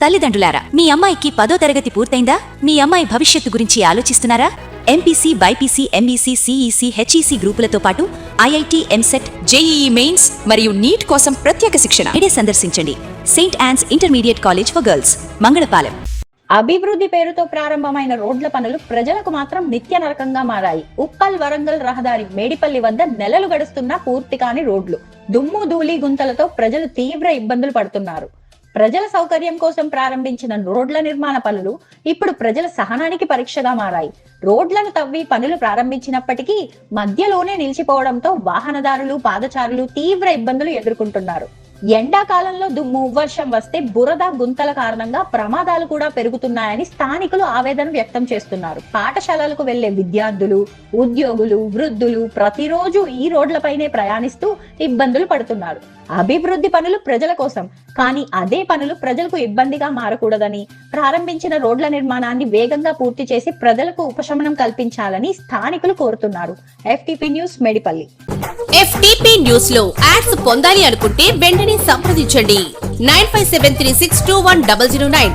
తల్లిదండ్రులారా, మీ అమ్మాయికి 10వ తరగతి పూర్తయిందా? మీ అమ్మాయి భవిష్యత్తు గురించి ఆలోచిస్తున్నారా? MPC, BiPC, MEC, CEC, HEC గ్రూపులతో పాటు ఐఐటీ, ఎంసెట్, జేఈఈ మెయిన్స్ మరియు నీట్ కోసం ప్రత్యేక శిక్షణ. ఇదే సందర్శించండి saint Ann's intermediate college for girls, Mangalapalem. అభివృద్ధి పేరుతో ప్రారంభమైన రోడ్ల పనులు ప్రజలకు మాత్రం నిత్య నరకంగా మారాయి. ఉప్పల్ వరంగల్ రహదారి మేడిపల్లి వద్ద నెలలు గడుస్తున్నా పూర్తి కాని రోడ్లు, దుమ్ము ధూళి గుంతలతో ప్రజలు తీవ్ర ఇబ్బందులు పడుతున్నారు. ప్రజల సౌకర్యం కోసం ప్రారంభించిన రోడ్ల నిర్మాణ పనులు ఇప్పుడు ప్రజల సహనానికి పరీక్షగా మారాయి. రోడ్లను తవ్వి పనులు ప్రారంభించినప్పటికీ మధ్యలోనే నిలిచిపోవడంతో వాహనదారులు, పాదచారులు తీవ్ర ఇబ్బందులు ఎదుర్కొంటున్నారు. ఎండాకాలంలో దుమ్ము, వర్షం వస్తే బురద, గుంతల కారణంగా ప్రమాదాలు కూడా పెరుగుతున్నాయని స్థానికులు ఆవేదన వ్యక్తం చేస్తున్నారు. పాఠశాలలకు వెళ్లే విద్యార్థులు, ఉద్యోగులు, వృద్ధులు ప్రతిరోజు ఈ రోడ్లపైనే ప్రయాణిస్తూ ఇబ్బందులు పడుతున్నారు. అభివృద్ధి పనులు ప్రజల కోసం, కానీ అదే పనులు ప్రజలకు ఇబ్బందిగా మారకూడదని ప్రారంభించిన రోడ్ల నిర్మాణాన్ని వేగంగా పూర్తి చేసి ప్రజలకు ఉపశమనం కల్పించాలని స్థానికులు కోరుతున్నారు. FTP news, Medipalli. FTP news లో యాడ్స్ పొందాలి అనుకుంటే వెంటనే సంప్రదించండి 9573621009.